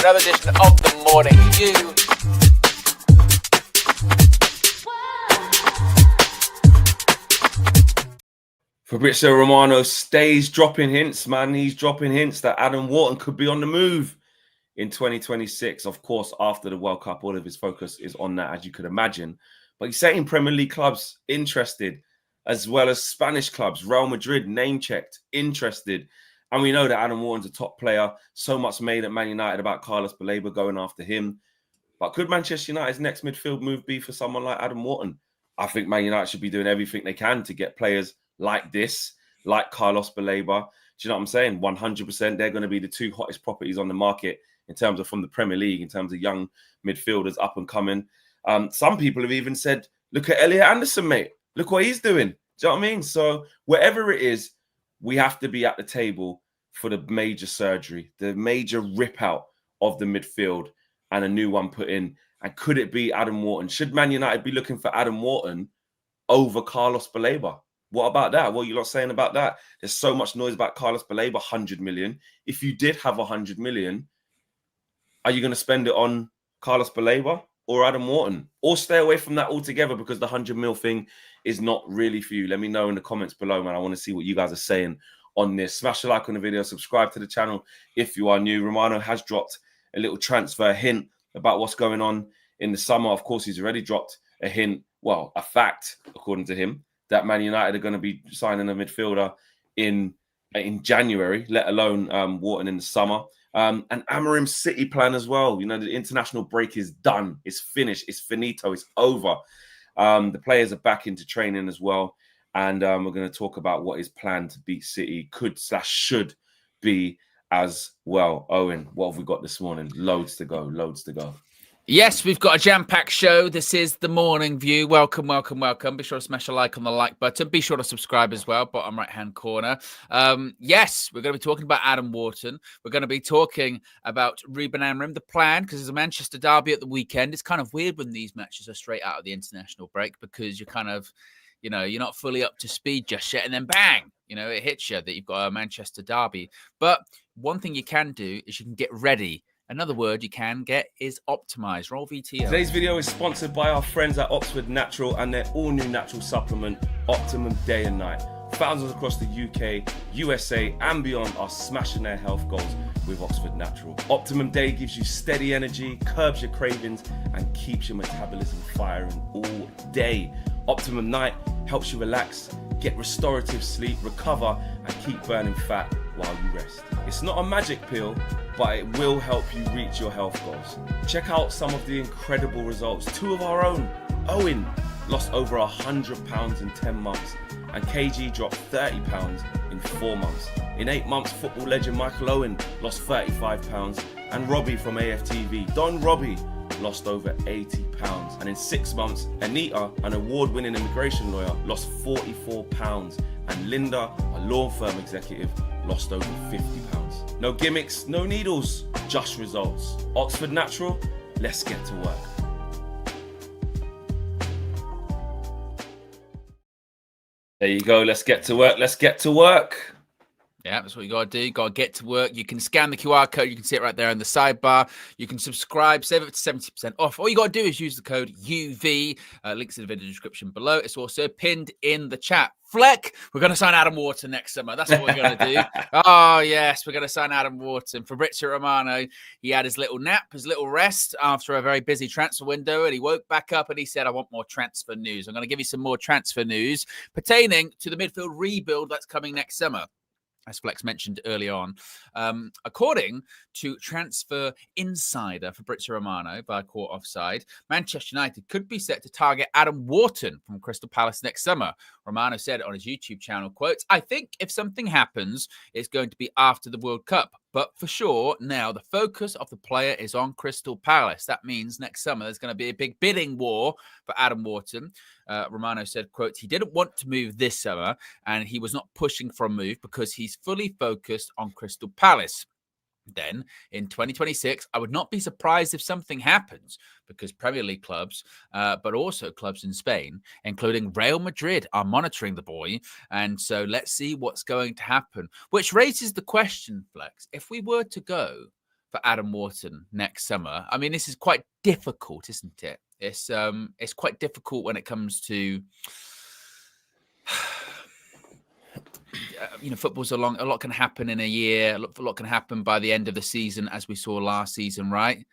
another edition of the Morning View. Fabrizio Romano stays dropping hints, man. He's dropping hints that Adam Wharton could be on the move in 2026. Of course, after the World Cup, all of his focus is on that, as you could imagine. But he's saying Premier League clubs interested, as well as Spanish clubs. Real Madrid, name-checked, interested. And we know that Adam Wharton's a top player. So much made at Man United about Carlos Baleba going after him. But could Manchester United's next midfield move be for someone like Adam Wharton? I think Man United should be doing everything they can to get players like this, like Carlos Baleba. Do you know what I'm saying? 100%. They're going to be the two hottest properties on the market in terms of from the Premier League, in terms of young midfielders up and coming. Some people have even said, look at Elliot Anderson, mate. Look what he's doing. Do you know what I mean? So wherever it is, we have to be at the table for the major surgery, the major rip out of the midfield and a new one put in. And could it be Adam Wharton? Should Man United be looking for Adam Wharton over Carlos Baleba? What about that? What are you lot saying about that? There's so much noise about Carlos Baleba, 100 million. If you did have 100 million, are you going to spend it on Carlos Baleba or Adam Wharton? Or stay away from that altogether because the 100 mil thing is not really for you? Let me know in the comments below, man. I want to see what you guys are saying on this. Smash a like on the video. Subscribe to the channel if you are new. Romano has dropped a little transfer hint about what's going on in the summer. Of course, he's already dropped a hint, well, a fact, according to him, that Man United are going to be signing a midfielder in January, let alone Wharton in the summer. And Amorim's City plan as well. You know, the international break is done. It's finished. It's finito. It's over. The players are back into training as well. And we're going to talk about what his plan to beat City could/should be as well. Owen, what have we got this morning? Loads to go. Loads to go. Yes, we've got a jam-packed show. This is the Morning View. Welcome, welcome, welcome. Be sure to smash a like on the like button. Be sure to subscribe as well, bottom right-hand corner. Yes, we're going to be talking about Adam Wharton. We're going to be talking about Ruben Amorim, the plan, because there's a Manchester derby at the weekend. It's kind of weird when these matches are straight out of the international break because you're kind of, you know, you're not fully up to speed just yet, and then bang, you know, it hits you that you've got a Manchester derby. But one thing you can do is you can get ready. Another word you can get is optimized. Roll VTO. Today's video is sponsored by our friends at Oxford Natural and their all-new natural supplement, Optimum Day and Night. Thousands across the UK, USA, and beyond are smashing their health goals with Oxford Natural. Optimum Day gives you steady energy, curbs your cravings, and keeps your metabolism firing all day. Optimum Night helps you relax, get restorative sleep, recover, and keep burning fat while you rest. It's not a magic pill, but it will help you reach your health goals. Check out some of the incredible results. Two of our own. Owen lost over 100 pounds in 10 months, and KG dropped 30 pounds in 4 months. In 8 months, football legend Michael Owen lost 35 pounds, and Robbie from AFTV, Don Robbie, lost over 80 pounds. And in 6 months, Anita, an award-winning immigration lawyer, lost 44 pounds, and Linda, a law firm executive, lost over 50 pounds. No gimmicks, no needles, just results. Oxford Natural, let's get to work. There you go, let's get to work, let's get to work. Yeah, that's what you got to do. You got to get to work. You can scan the QR code. You can see it right there in the sidebar. You can subscribe, save it to 70% off. All you got to do is use the code UV. Links in the video description below. It's also pinned in the chat. Fleck, we're going to sign Adam Wharton next summer. That's what we're going to do. Oh, yes, we're going to sign Adam Wharton. Fabrizio Romano, he had his little nap, his little rest after a very busy transfer window, and he woke back up and he said, I want more transfer news. I'm going to give you some more transfer news pertaining to the midfield rebuild that's coming next summer. As Flex mentioned early on, according to Transfer Insider Fabrizio Romano by Court Offside, Manchester United could be set to target Adam Wharton from Crystal Palace next summer. Romano said on his YouTube channel, quotes, I think if something happens, it's going to be after the World Cup. But for sure, now the focus of the player is on Crystal Palace. That means next summer there's going to be a big bidding war for Adam Wharton. Romano said, quote, he didn't want to move this summer and he was not pushing for a move because he's fully focused on Crystal Palace. Then in 2026, I would not be surprised if something happens because Premier League clubs, but also clubs in Spain, including Real Madrid, are monitoring the boy. And so let's see what's going to happen, which raises the question, Flex, if we were to go for Adam Wharton next summer? I mean, this is quite difficult, isn't it? It's quite difficult when it comes to football's a lot can happen in a year. A lot can happen by the end of the season, as we saw last season, right?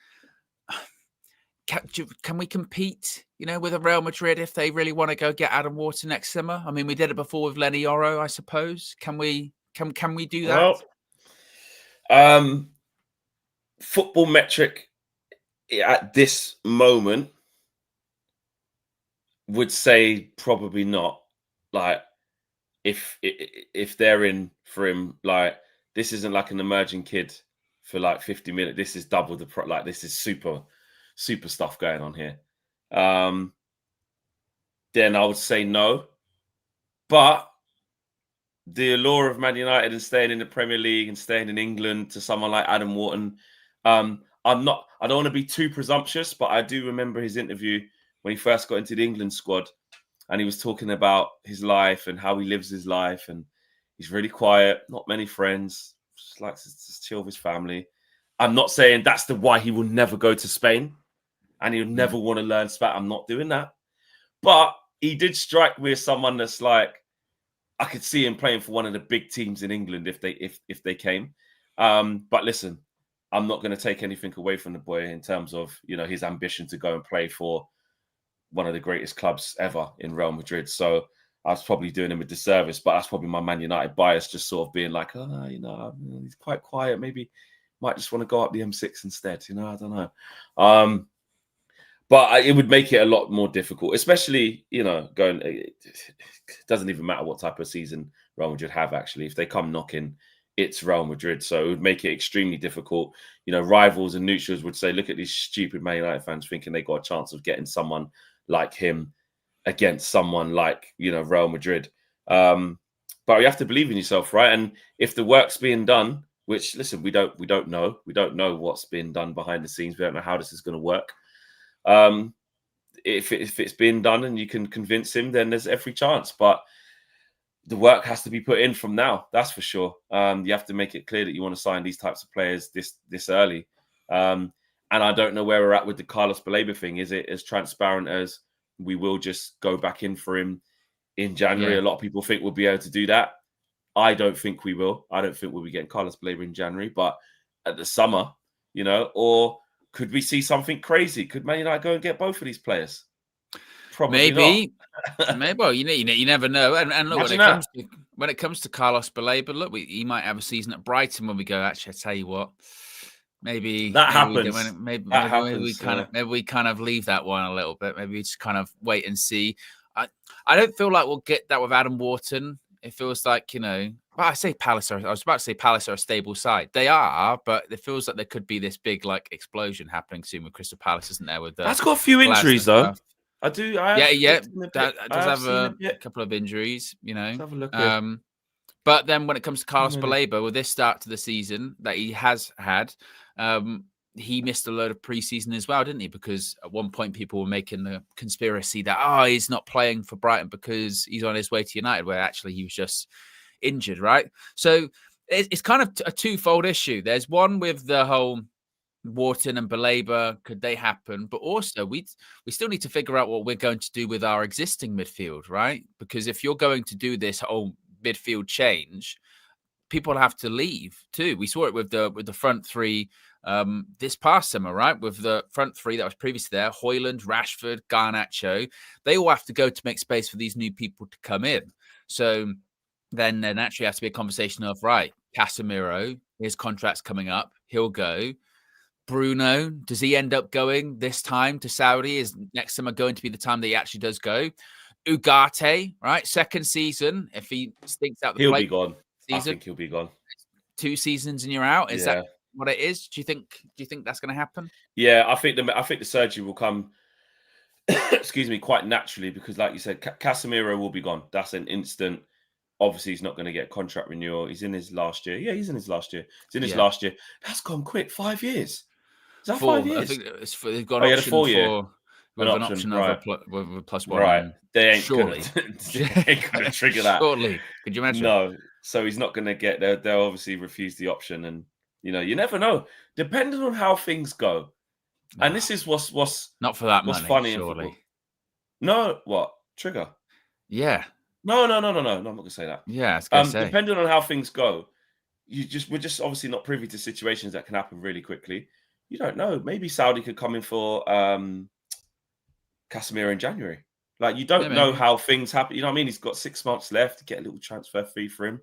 Can we compete, with a Real Madrid if they really want to go get Adam Wharton next summer? I mean, we did it before with Lenny Yoro, I suppose. Can we do that? Well, football metric at this moment would say probably not. Like, if they're in for him, like, this isn't like an emerging kid for like 50 minutes. This is double the like, this is super stuff going on here. Then I would say no. But the allure of Man United and staying in the Premier League and staying in England to someone like Adam Wharton, I don't want to be too presumptuous, but I do remember his interview when he first got into the England squad, and he was talking about his life and how he lives his life, and he's really quiet, not many friends, just likes to chill with his family. I'm not saying that's why he will never go to Spain and he'll never want to learn Spanish. I'm not doing that. But he did strike me as someone that's like, I could see him playing for one of the big teams in England if they came. But listen, I'm not going to take anything away from the boy in terms of, his ambition to go and play for one of the greatest clubs ever in Real Madrid. So I was probably doing him a disservice, but that's probably my Man United bias, just sort of being like, he's quite quiet. Maybe might just want to go up the M6 instead. I don't know. But it would make it a lot more difficult, especially, going, it doesn't even matter what type of season Real Madrid have, actually. If they come knocking, it's Real Madrid. So it would make it extremely difficult. Rivals and neutrals would say, look at these stupid Man United fans thinking they got a chance of getting someone like him against someone like, Real Madrid. But you have to believe in yourself, right? And if the work's being done, which, listen, we don't know. We don't know what's being done behind the scenes. We don't know how this is going to work. If it's been done and you can convince him, then there's every chance. But the work has to be put in from now. That's for sure. You have to make it clear that you want to sign these types of players this early. And I don't know where we're at with the Carlos Baleba thing. Is it as transparent as we will just go back in for him in January? Yeah. A lot of people think we'll be able to do that. I don't think we will. I don't think we'll be getting Carlos Baleba in January, but at the summer, or could we see something crazy? Could Man United go and get both of these players? Probably maybe. Well, you never know. And look, when it comes to Carlos Baleba, look, he might have a season at Brighton when we go, actually, I tell you what, maybe that happens. Maybe we kind of leave that one a little bit. Maybe we just kind of wait and see. I don't feel like we'll get that with Adam Wharton. It feels like, well, I was about to say Palace are a stable side. They are, but it feels like there could be this big explosion happening soon with Crystal Palace, isn't there? That's got a few injuries though. I do. That does have a couple of injuries, Let's have a look at. But then when it comes to Carlos Baleba, with this start to the season that he has had, he missed a load of preseason as well, didn't he? Because at one point people were making the conspiracy that, he's not playing for Brighton because he's on his way to United, where actually he was just injured, right? So it's kind of a twofold issue. There's one with the whole Wharton and Baleba, could they happen? But also we still need to figure out what we're going to do with our existing midfield, right? Because if you're going to do this whole midfield change, people have to leave too. We saw it with the front three this past summer, right? With the front three that was previously there, Højlund, Rashford, Garnacho, they all have to go to make space for these new people to come in. So then there naturally has to be a conversation of, right, Casemiro, his contract's coming up, he'll go. Bruno, does he end up going this time to Saudi? Is next summer going to be the time that he actually does go? Ugarte, right? Second season, if he stinks out the he'll be gone. Season, I think he'll be gone. 2 seasons and you're out. Is that what it is? Do you think that's going to happen? Yeah, I think the surgery will come. Excuse me, quite naturally, because like you said, Casemiro will be gone. That's an instant. Obviously, he's not going to get contract renewal. He's in his last year. Yeah, he's in his last year. Last year. That's gone quick. 5 years. Is that 5 years? I think they've got an option 4 year. With an option of a plus one. Right. They ain't surely going to trigger that. Surely. Could you imagine? No. So he's not going to get there. They'll obviously refuse the option. And, You know, you never know. Depending on how things go. And this is what's not for that what's money, funny in surely. football. No, what? Trigger? Yeah. No. I'm not gonna say that. Yeah, I was gonna say. Depending on how things go, we're just obviously not privy to situations that can happen really quickly. You don't know. Maybe Saudi could come in for Casemiro in January. Like, you don't know maybe. how things happen. You know what I mean? He's got 6 months left to get a little transfer fee for him.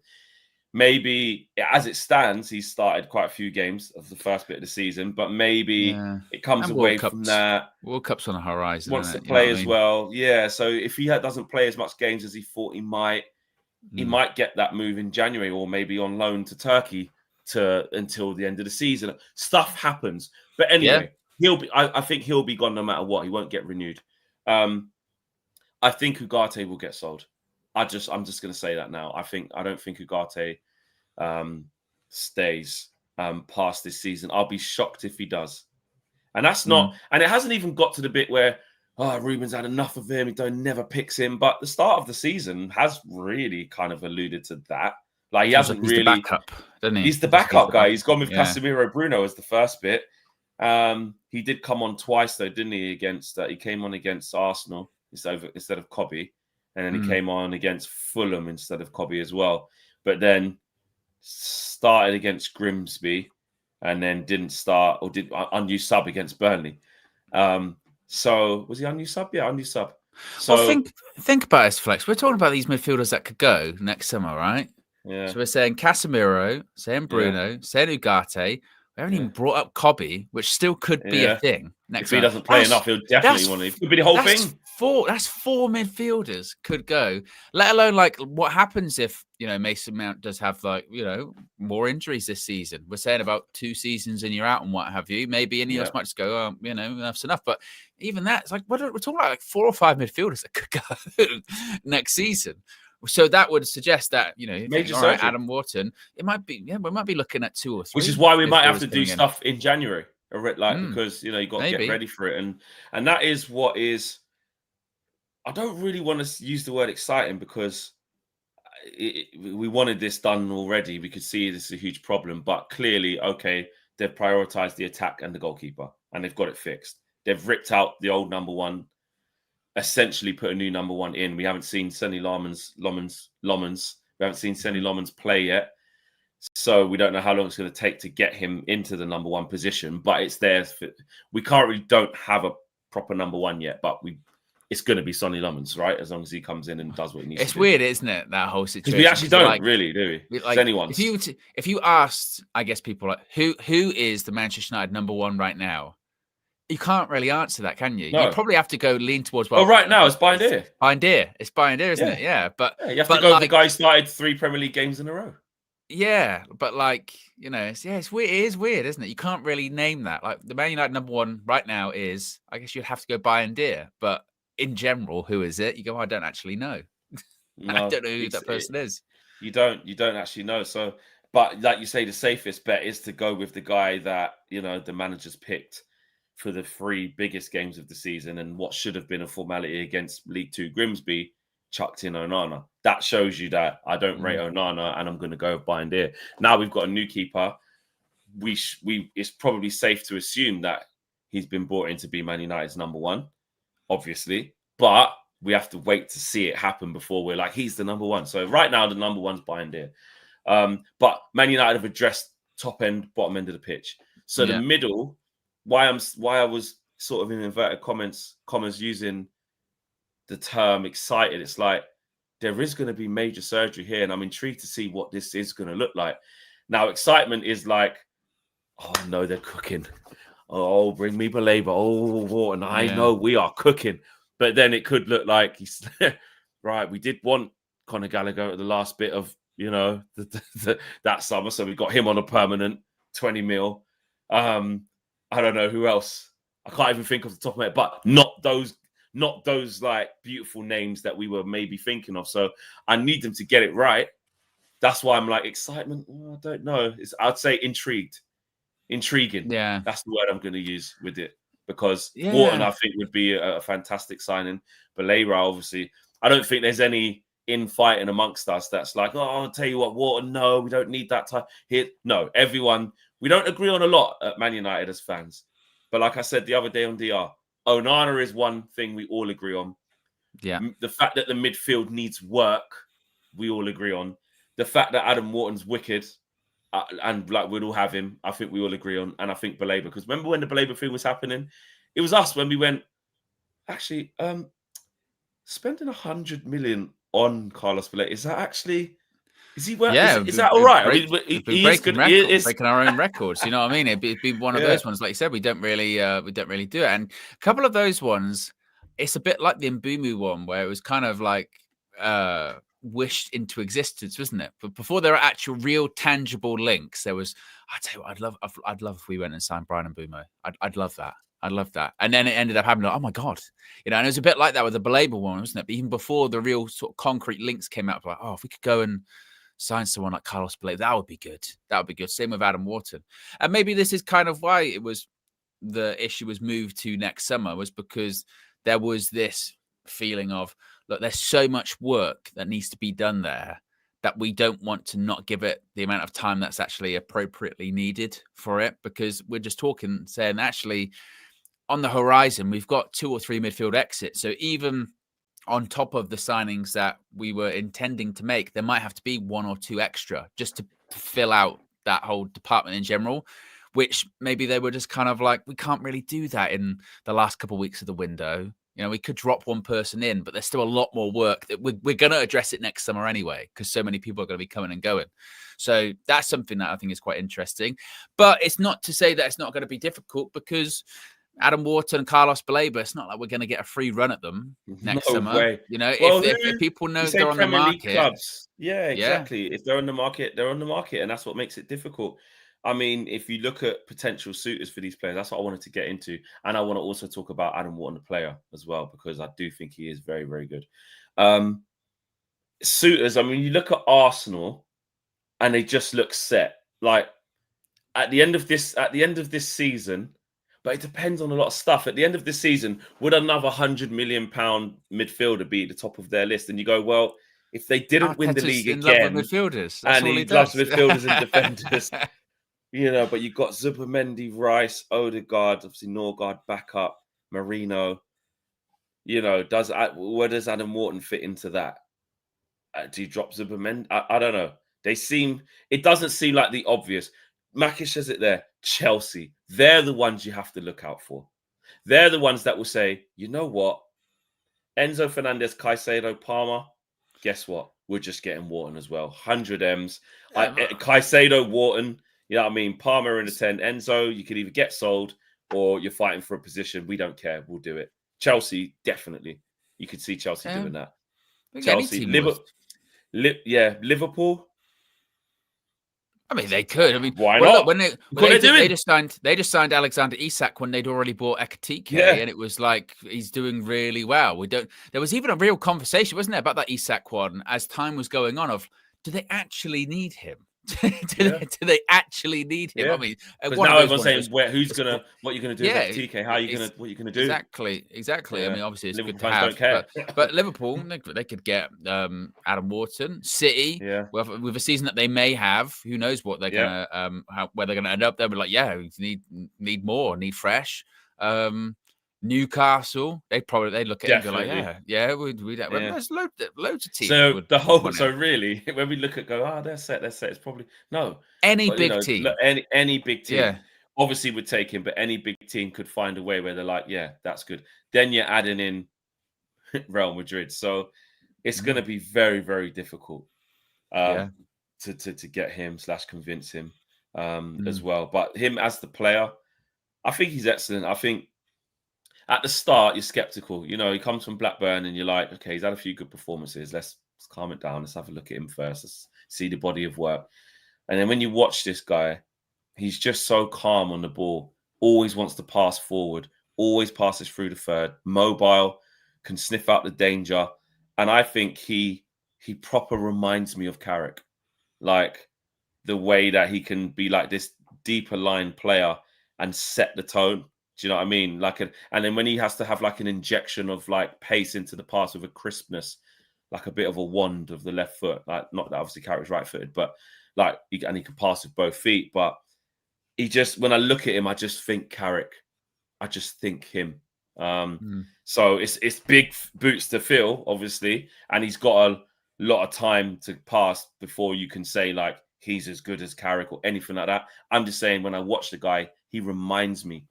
Maybe, as it stands, he's started quite a few games of the first bit of the season, but maybe it comes And away from that. World Cup's on the horizon. Wants to You know play what I as mean? well. Yeah, so if he doesn't play as much games as he thought he might get that move in January, or maybe on loan to Turkey until the end of the season. Stuff happens. But anyway, I think he'll be gone no matter what. He won't get renewed. I think Ugarte will get sold. I'm just going to say that now. I don't think Ugarte stays past this season. I'll be shocked if he does. And that's not, and it hasn't even got to the bit where, Ruben's had enough of him. He never picks him. But the start of the season has really kind of alluded to that. Like, he hasn't he's really. The backup, doesn't he? He's the backup guy. He's gone with Casemiro Bruno as the first bit. He did come on twice though, didn't he? He came on against Arsenal instead of Cobby, and then he came on against Fulham instead of Cobby as well. But then started against Grimsby, and then didn't start, or did unused sub against Burnley. So was he unused sub? Yeah, unused sub. So well, think about this, Flex. We're talking about these midfielders that could go next summer, right? Yeah. So we're saying Casemiro, saying Bruno, saying Ugarte. We haven't even brought up Cobby, which still could be a thing next If he doesn't play enough, he'll definitely want to. It could be the whole thing. That's four midfielders could go, let alone like what happens if, Mason Mount does have more injuries this season. We're saying about 2 seasons and you're out and what have you. Maybe any of us might just go, enough's enough. But even that, it's like, we're talking about like 4 or 5 midfielders that could go next season. So that would suggest that, major all right, Adam Wharton, it might be, we might be looking at 2 or 3. Which is why we might have to do stuff in January, because, you got to get ready for it. And that is what is, I don't really want to use the word exciting, because we wanted this done already. We could see this is a huge problem, but clearly, okay, they've prioritized the attack and the goalkeeper, and they've got it fixed. They've ripped out the old number one, essentially put a new number one in. We haven't seen Senny Lomans. We haven't seen Senny Lomans play yet. So we don't know how long it's going to take to get him into the number one position, but it's there. We don't have a proper number one yet, but it's going to be Sonny Lomans, right? As long as he comes in and does what he needs to do. It's weird, isn't it? That whole situation. We actually don't really, do we? Like, anyone. If you asked, I guess, people like who is the Manchester United number one right now, you can't really answer that, can you? No. You probably have to go lean towards. Well, right now it's Bindeer. It's Bindeer, isn't it? Yeah, but you have to go with the guy who started 3 Premier League games in a row. Yeah, but it's weird. It is weird, isn't it? You can't really name that. Like, the Man United number one right now is, I guess you'd have to go Bindeer, but in general, who is it? You go, I don't actually know. No, I don't know who that person is. You don't actually know. So, but like you say, the safest bet is to go with the guy that the manager's picked for the 3 biggest games of the season, and what should have been a formality against League 2 Grimsby, chucked in Onana. That shows you that I don't rate Onana, and I'm going to go with Bindeer. Now we've got a new keeper. It's probably safe to assume that he's been brought in to be Man United's number one, obviously, but we have to wait to see it happen before we're like, he's the number one. So right now, the number one's Bindeer. But Man United have addressed top end, bottom end of the pitch. So the middle, why I was sort of in inverted commas using the term excited. It's like, there is going to be major surgery here, and I'm intrigued to see what this is going to look like. Now, excitement is like, oh no, they're cooking. Oh, bring me Belabor. Oh, Wharton. I know we are cooking. But then it could look like he's right. We did want Conor Gallagher at the last bit of that summer, so we got him on a permanent 20 mil. I don't know who else. I can't even think off the top of my head, but not those like beautiful names that we were maybe thinking of. So I need them to get it right. That's why I'm like, excitement. I don't know. I'd say intriguing. Yeah, that's the word I'm going to use with it, because Wharton, I think, would be a fantastic signing. But Belabor, obviously, I don't think there's any infighting amongst us that's like, oh, I'll tell you what, Wharton, no, we don't need that type here. No, everyone, We don't agree on a lot at Man United as fans. But like I said the other day on DR, Onana is one thing we all agree on. Yeah. The fact that the midfield needs work, we all agree on. The fact that Adam Wharton's wicked, and like we'd all have him, I think we all agree on. And I think Baleba, because remember when the Baleba thing was happening? It was us when we went, actually, spending 100 million on Carlos Baleba, is that actually... Is he? Yeah, is that all right? We've been breaking our own records. You know what I mean? It'd be one of those ones, like you said, we don't really do it. And a couple of those ones, it's a bit like the Mbumu one, where it was kind of like wished into existence, wasn't it? But before there are actual, real, tangible links, there was. I tell you what, I'd love if we went and signed Brian Mbumu. I'd love that. I'd love that. And then it ended up happening. Like, oh my god, you know. And it was a bit like that with the Baleba one, wasn't it? But even before the real sort of concrete links came out, like, oh, if we could go and sign someone like Carlos Baleba, that would be good. That would be good. Same with Adam Wharton. And maybe this is kind of why the issue was moved to next summer, was because there was this feeling of, look, there's so much work that needs to be done there that we don't want to not give it the amount of time that's actually appropriately needed for it, because we're just saying actually on the horizon, we've got 2 or 3 midfield exits. So even on top of the signings that we were intending to make, there might have to be 1 or 2 extra just to fill out that whole department in general, which maybe they were just kind of like, we can't really do that in the last couple of weeks of the window. You know, we could drop one person in, but there's still a lot more work that we're going to address it next summer anyway, because so many people are going to be coming and going. So that's something that I think is quite interesting. But it's not to say that it's not going to be difficult, because Adam Wharton and Carlos Baleba, it's not like we're going to get a free run at them next summer. Way. You know, well, if people know they're on Premier the League market. Clubs. Yeah, exactly. If they're on the market, they're on the market. And that's what makes it difficult. I mean, if you look at potential suitors for these players, that's what I wanted to get into. And I want to also talk about Adam Wharton, the player, as well, because I do think he is very, very good. Suitors, I mean, you look at Arsenal and they just look set. Like at the end of this season, but it depends on a lot of stuff. At the end of this season, would another £100 million midfielder be at the top of their list? And you go, well, if they didn't win the league again, midfielders. And he loves midfielders and defenders, you know, but you've got Zubimendi, Rice, Odegaard, obviously Norgard, backup, Marino. You know, where does Adam Wharton fit into that? Do you drop Zubimendi? I don't know. It doesn't seem like the obvious. Makish says it there. Chelsea, they're the ones you have to look out for. They're the ones that will say, you know what? Enzo Fernandez, Caicedo, Palmer, guess what? We're just getting Wharton as well. 100 M's. Caicedo, Wharton, you know what I mean? Palmer in the 10. Enzo, you could either get sold or you're fighting for a position. We don't care. We'll do it. Chelsea, definitely. You could see Chelsea doing that. Chelsea, Liverpool. I mean, they could. I mean, why not? They just signed Alexander Isak when they'd already bought Ekatike, and it was like he's doing really well. There was even a real conversation, wasn't there, about that Isak one as time was going on of, do they actually need him? do they actually need him? I mean, now everyone's saying, what are you going to do with Ekatike? What are you going to do? Exactly. Yeah. I mean, obviously it's Liverpool good to have, don't care. but Liverpool, they could get Adam Wharton. City, with a season that they may have, who knows what they're gonna where they're gonna end up. They'll be like, we need more, need fresh. Newcastle, they'd look at it and go like, there's loads of teams. So really, when we look at they're set. It's probably no. Any big team. Any big team. Obviously would take him, but any big team could find a way where they're like, that's good. Then you're adding in Real Madrid. So it's going to be very, very difficult to get him / convince him as well. But him as the player, I think he's excellent. I think at the start, you're skeptical. You know, he comes from Blackburn and you're like, okay, he's had a few good performances. Let's calm it down. Let's have a look at him first. Let's see the body of work. And then when you watch this guy, he's just so calm on the ball. Always wants to pass forward. Always passes through the third. Mobile, can sniff out the danger. And I think he proper reminds me of Carrick. Like the way that he can be like this deeper line player and set the tone. Do you know what I mean? And then when he has to have like an injection of like pace into the pass with a crispness, like a bit of a wand of the left foot. Like not that obviously Carrick's right-footed, but like he can pass with both feet. But he just, when I look at him, I just think Carrick. I just think him. So it's big boots to fill, obviously, and he's got a lot of time to pass before you can say like he's as good as Carrick or anything like that. I'm just saying, when I watch the guy, he reminds me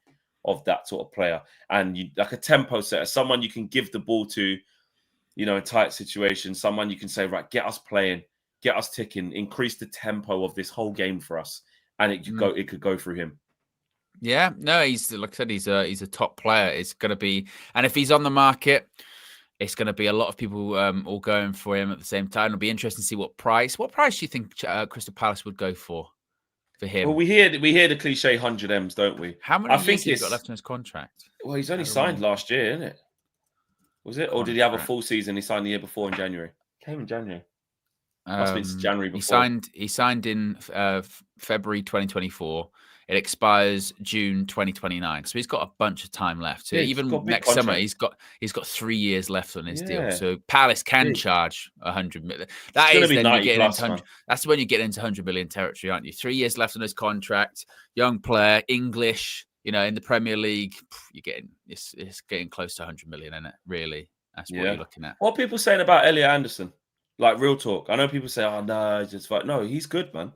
of that sort of player, and you like a tempo setter, someone you can give the ball to, you know, in tight situations, someone you can say, right, get us playing, get us ticking, increase the tempo of this whole game for us, and it could go through him. Yeah, no, he's, like I said, he's a top player. It's going to be, and if he's on the market, it's going to be a lot of people all going for him at the same time. It'll be interesting to see what price do you think Crystal Palace would go for him? Well, we hear the cliche 100 M's, don't we? How many years has he got left on his contract? Well, he's only signed last year, isn't it? Was it? Or did he have a full season? He signed the year before in January. Came in January. Must have been January before. He signed in February 2024. It expires June 2029. So he's got a bunch of time left. So even next summer, he's got 3 years left on his deal. So Palace can charge 100 million. That's when you get into 100 million territory, aren't you? 3 years left on his contract. Young player, English. You know, in the Premier League, it's getting close to 100 million, isn't it? Really, that's what you're looking at. What are people saying about Elliot Anderson? Like, real talk. I know people say, "Oh no, he's just like." No, he's good, man.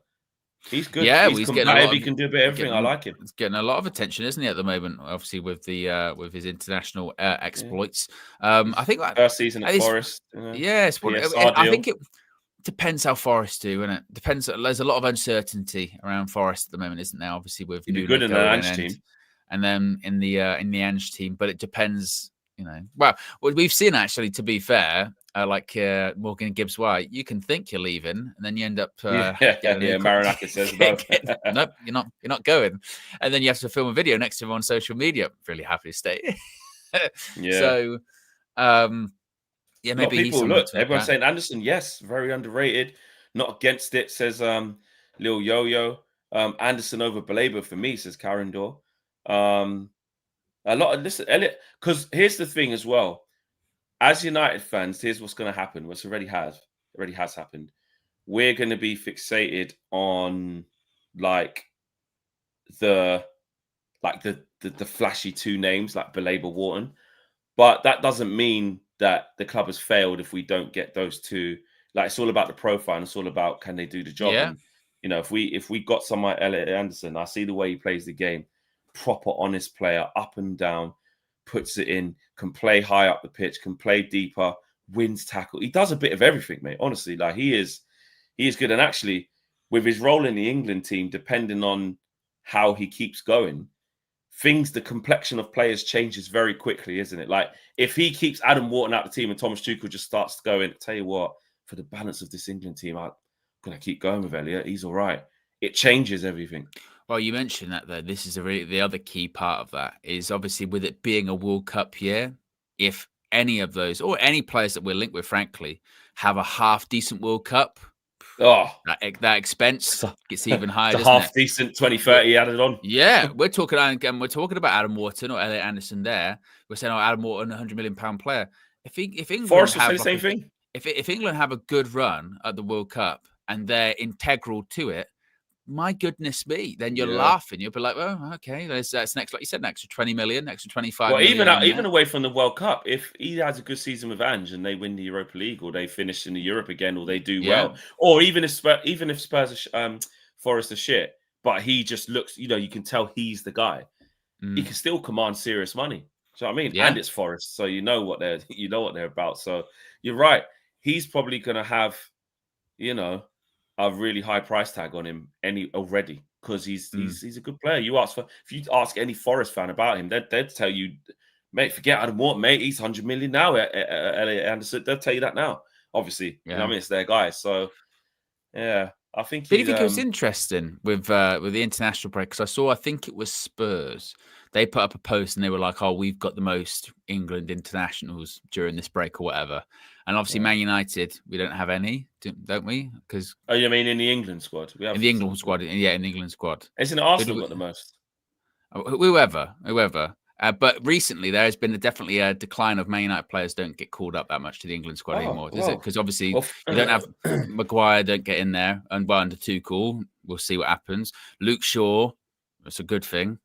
He's good. Yeah, he's combative. He can do a bit of everything. I like him. He's getting a lot of attention, isn't he, at the moment? Obviously, with his international exploits. I think first season at Forest. Yes, I think it depends how Forest do, and it depends. There's a lot of uncertainty around Forest at the moment, isn't there? Obviously, with good in the Ange team, and then in the Ange team, but it depends. You know, well, we've seen actually. To be fair, like Morgan Gibbs-White, you can think you're leaving, and then you end up. Marinakis says no. Nope, you're not going, and then you have to film a video next to him on social media. Really happy to stay. So, maybe people look. Everyone's saying Anderson, yes, very underrated. Not against it, says Lil Yo-Yo. Anderson over Baleba for me, says Karen Dorr. A lot of listen, Elliot, because here's the thing as well. As United fans, here's what's going to happen, which already has happened. We're going to be fixated on the flashy two names like Baleba, Wharton, but that doesn't mean that the club has failed if we don't get those two. Like, it's all about the profile, and it's all about, can they do the job? Yeah. And, you know, if we got someone like Elliot Anderson, I see the way he plays the game. Proper, honest player, up and down, puts it in, can play high up the pitch, can play deeper, wins tackle. He does a bit of everything, mate. Honestly, like he is good. And actually, with his role in the England team, depending on how he keeps going, the complexion of players changes very quickly, isn't it? Like, if he keeps Adam Wharton out the team and Thomas Tuchel just starts going, tell you what, for the balance of this England team, I'm gonna keep going with Elliot. He's all right. It changes everything. Well, you mentioned that, though. This is the other key part of that is obviously with it being a World Cup year, if any of those or any players that we're linked with, frankly, have a half decent World Cup, that expense gets even higher. It's a half decent 20-30 added on. Yeah, we're talking about Adam Wharton or Elliot Anderson there. We're saying, Adam Wharton, £100 million player. If England Forrest will say the same thing. If England have a good run at the World Cup and they're integral to it, my goodness me, then you're laughing. You'll be like, well, okay, that's next, like you said, an extra 20 million, extra 25 million. Well, even away from the World Cup, if he has a good season with Ange and they win the Europa League, or they finish in the Europe again, or they do well, or even if Spurs Forest are shit, but he just looks, you can tell he's the guy. He can still command serious money. Do you know what I mean? Yeah. And it's Forest, so you know what they're about. So you're right. He's probably going to have, a really high price tag on him already, because he's a good player. If you ask any Forest fan about him, they'd tell you, mate, forget Adam Wharton, mate. He's 100 million now. Elliot Anderson, they'll tell you that now. Obviously, it's their guy. So yeah, I think. Did you think it was interesting with the international break? Because I think it was Spurs. They put up a post and they were like, "Oh, we've got the most England internationals during this break or whatever." And obviously, Man United, we don't have any, don't we? Because you mean in the England squad? We have in the England squad, in the England squad. Isn't Arsenal got the most? Whoever. But recently, there has been definitely a decline of Man United players don't get called up that much to the England squad anymore, does it? Because obviously, you don't have Maguire, don't get in there, and under Tuchel, we'll see what happens. Luke Shaw, It's a good thing.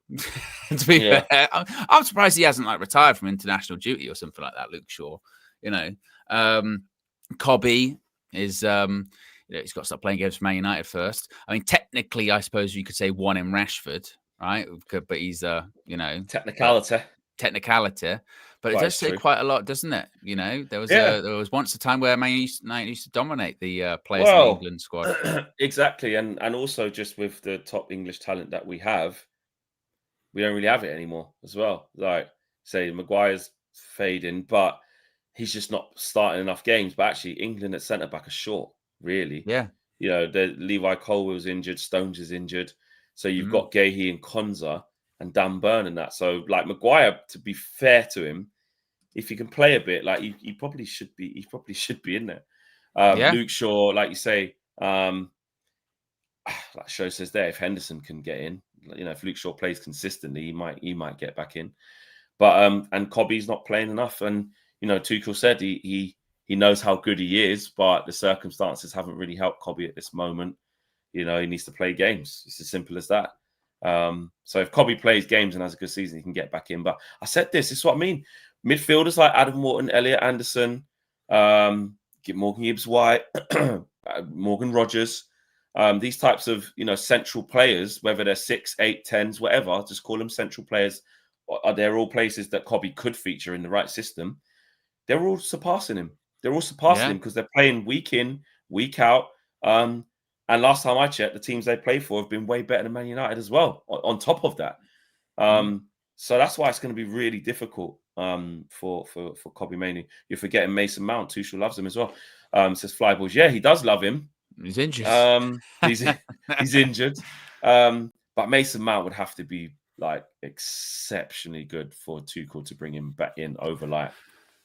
To be fair, I'm surprised he hasn't like retired from international duty or something like that. Luke Shaw, Cobby is, he's got to start playing games for Man United first. I mean, technically, I suppose you could say one in Rashford, right? But he's, technicality. But it does say quite a lot, doesn't it? There was once a time where Man United used to dominate the players in the England squad. Exactly, and also just with the top English talent that we have, we don't really have it anymore as well. Like, say, Maguire's fading, but he's just not starting enough games. But actually, England at centre back are short, really. Yeah. The Levi Colwill was injured, Stones is injured, so you've got Gahey and Konza and Dan Burn and that. So, like, Maguire, to be fair to him, if he can play a bit, like he probably should be. He probably should be in there. Luke Shaw, like you say, like Show says there, if Henderson can get in, if Luke Shaw plays consistently, he might get back in. But and Cobby's not playing enough, and Tuchel said he knows how good he is, but the circumstances haven't really helped Cobby at this moment. He needs to play games. It's as simple as that. So if Cobby plays games and has a good season, he can get back in. But I said this is what I mean. Midfielders like Adam Wharton, Elliot Anderson, Morgan Gibbs-White, Morgan Rogers, these types of central players, whether they're 6, 8, 10s, whatever, just call them central players. They're all places that Cobby could feature in the right system. They're all surpassing him. They're all surpassing him because they're playing week in, week out. And last time I checked, the teams they play for have been way better than Man United as well. On top of that, so that's why it's going to be really difficult for Cobby mainly. You're forgetting Mason Mount. Tuchel loves him as well. Says Flyballs. Yeah, he does love him. He's injured. He's injured. But Mason Mount would have to be like exceptionally good for Tuchel to bring him back in over like,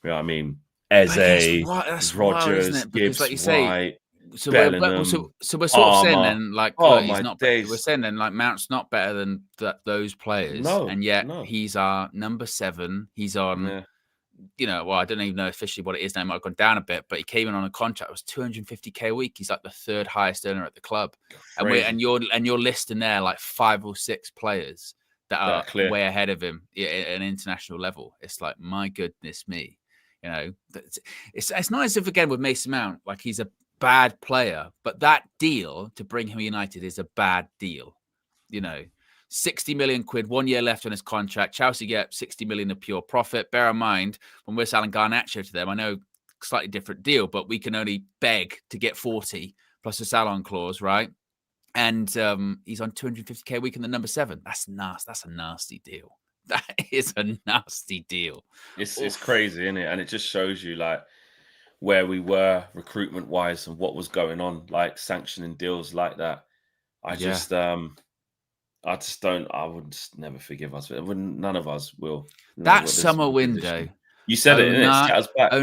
what I mean, Eze, that's Rogers, wild, isn't it? Because Gibbs, like you say, White, so Bellingham, we're sort of saying then, like, he's not. days. We're saying then, like, Mount's not better than those players, and yet he's our number 7. He's on, well, I don't even know officially what it is now. It might have gone down a bit, but he came in on a contract. It was $250K a week. He's like the 3rd highest earner at the club, and you're listing there like 5 or 6 players that are way ahead of him at an international level. It's like, my goodness me, it's not as if again with Mason Mount, like he's a bad player, but that deal to bring him United is a bad deal. 60 million quid, 1 year left on his contract. Chelsea get 60 million of pure profit. Bear in mind, when we're selling Garnacho to them, I know slightly different deal, but we can only beg to get 40 plus a sell-on clause, right? And he's on 250K a week in the number 7. That's nasty. That's a nasty deal. That is a nasty deal. It's crazy, isn't it? And it just shows you like where we were recruitment wise and what was going on, like sanctioning deals like that. I would just never forgive us. None of us will. That summer window. You said it, innit? Set us back.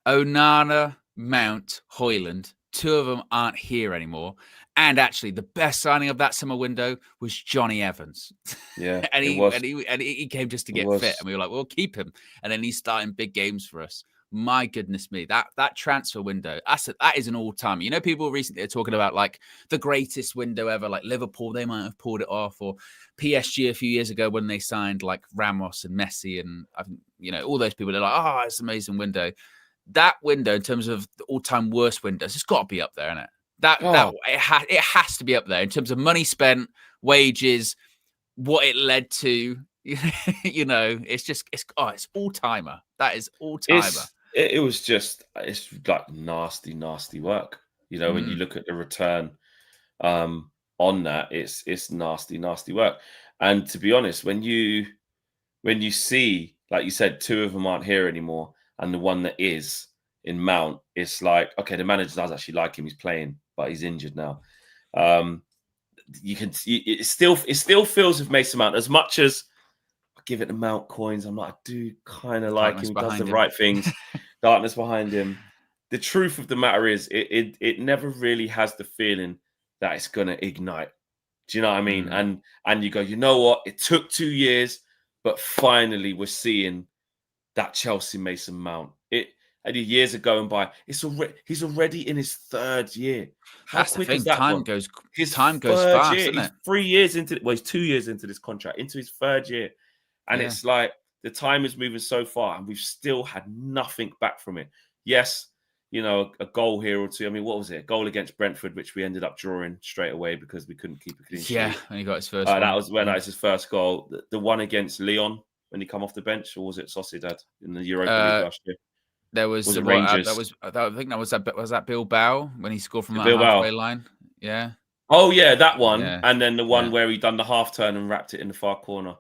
Onana, Mount, Højlund. 2 of them aren't here anymore. And actually, the best signing of that summer window was Johnny Evans. Yeah, and he came just to get fit, and we were like, "We'll keep him." And then he's starting big games for us. My goodness me, that transfer window, that is an all-time. People recently are talking about like the greatest window ever, like Liverpool, they might have pulled it off, or PSG a few years ago when they signed like Ramos and Messi and all those people. They're like, "Oh, it's an amazing window." That window, in terms of the all-time worst windows, it's got to be up there, isn't it? It has to be up there in terms of money spent, wages, what it led to. It's all-timer. That is all-timer. It's like nasty work. When you look at the return on that, it's nasty work. And to be honest, when you see, like you said, 2 of them aren't here anymore, and the one that is in Mount, it's like, okay, the manager does actually like him. He's playing, but he's injured now. It still feels with Mason Mount, as much as I give it the Mount coins, I do kind of like him. He does the right things. Darkness behind him. The truth of the matter is, it never really has the feeling that it's going to ignite. Do you know what I mean? And you go, you know what? It took 2 years, but finally we're seeing that Chelsea Mason Mount. And the years are going by. He's already in his 3rd year. How That's the quick thing. has that Time gone? goes. His Time goes 3rd fast, year. isn't He's it? 3 years into. Well, he's 2 years into this contract, into his 3rd year, and Yeah. it's like the time is moving so far, and we've still had nothing back from it. Yes, you know, a goal here or two. I mean, what was it? A goal against Brentford, which we ended up drawing straight away because we couldn't keep a clean sheet. Yeah, and he got his first one. That was when that was his first goal. The one against Lyon when he come off the bench, or was it Sociedad in the Europa League last year? There was it I Rangers? think that was that Bilbao when he scored from that Bilbao. halfway line. Yeah. Oh yeah, that one, Yeah. and then the one Yeah. where he done the half turn and wrapped it in the far corner